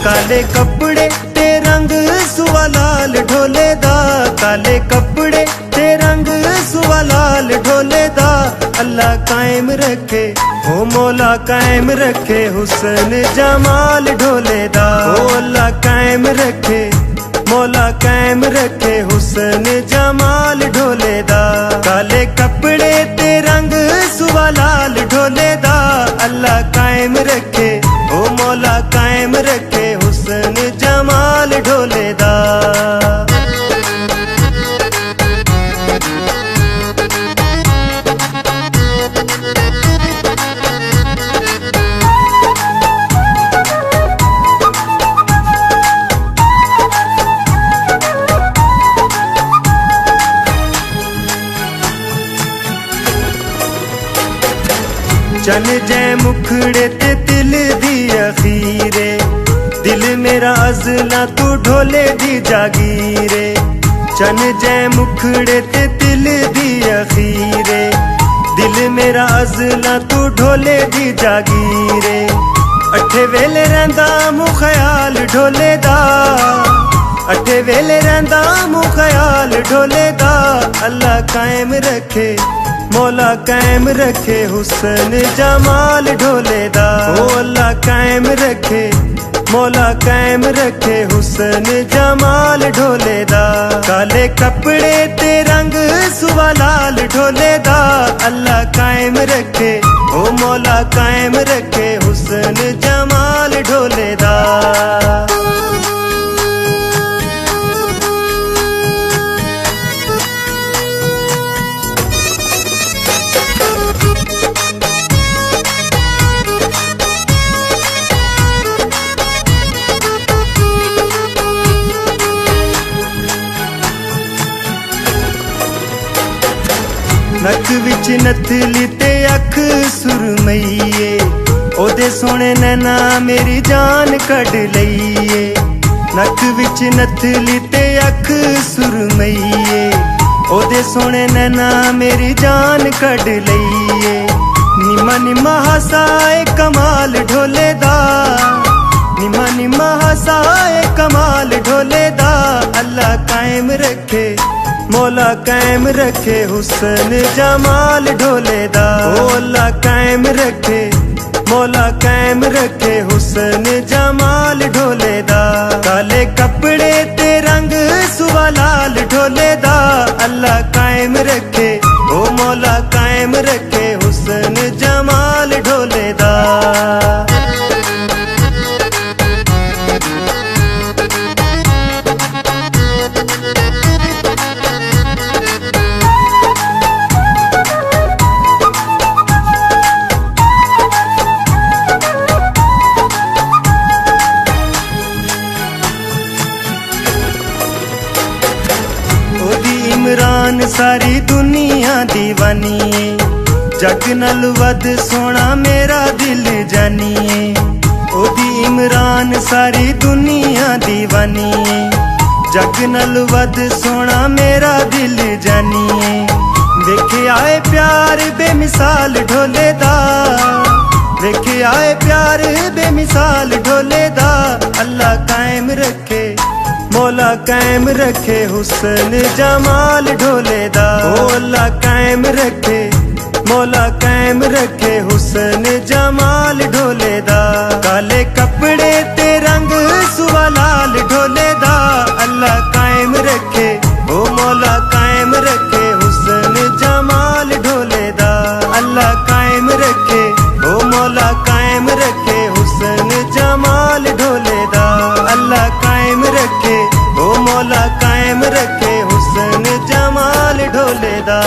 काले कपड़े ते रंग सुवा लाल ढोले दा, काले कपड़े ते रंग सुवा लाल ढोले दा। अल्लाह कायम रखे ओ मौला कायम रखे हुस्न जमाल ढोले दा। ओ अल्लाह कायम रखे मौला कायम रखे हुस्न जमाल ढोले दा। काले कपड़े ते रंग सुवा लाल ढोले दा। अल्लाह कायम रखे ओ मौला कायम रखे हुस्न जमाल ढोले दा। चन जै मुखड़े ते दिल दी अखीरे, दिल मेरा अज़ला तू ढोले दी जागीरे। चन जै मुखड़े ते दिल दी अखीरे, दिल मेरा अज़ला तू ढोले दी जागीरे। अठे वेले रैंदा मुँह ख्याल ढोले दा, अठे वेले रैंदा मुँह ख्याल ढोले दा। अल्लाह कायम रखे मौला कायम रखे हुस्न जमाल ढोले दा। ओ अल्लाह कायम रखे मौला कायम रखे हुस्न जमाल ढोले दा। काले कपड़े ते रंग सुवा लाल ढोले दा। अल्लाह कायम रखे ओ मौला कायम रखे हुस्न जमाल ढोले दा। नक विच नथली ते अख सुरमईए, ओदे सोने नैना मेरी जान कढ लईए। नक विच नथली ते अख सुरमईए, ओदे सोने नैना मेरी जान कढ लईए। निमा निमा हसाए कमाल ढोले दा, निमा निमा हसाए कमाल ढोले दा। अल्लाह कायम रखे मौला कायम रखे हुस्न जमाल ढोले दा। ओ अल्लाह कायम रखे मौला कायम रखे हुस्न जमाल ढोले दा। काले कपड़े ते रंग सुवा लाल ढोले दा। अल्लाह कायम रखे ओ मौला कायम रखे हुस्न जमाल ढोले दा। इमरान सारी दुनिया दीवानी, जग नल वध सोना मेरा दिल जानिए। ओदी इमरान सारी दुनिया दीवानी, जग नल वध सोना मेरा दिल जानिए। देखे आए प्यार बेमिसाल ढोले दा, देखे आए प्यार बेमिसाल ढोले दा। अल्लाह कायम रखे मौला कायम रखे हुस्न जमाल ढोले दा। ओ अल्लाह कायम रखे मौला कायम रखे हुस्न जमाल ढोले दा। काले कपड़े ते रंग सुवा लाल ढोले दा। अल्लाह कायम रखे ओ मौला कायम रखे हुस्न जमाल ढोले दा। अल्लाह कायम रखे ओ मौला कायम रखे हुस्न जमाल ढोले दा। अल्लाह कायम रखे ओ मौला कायम रखे हुस्न जमाल ढोले दा।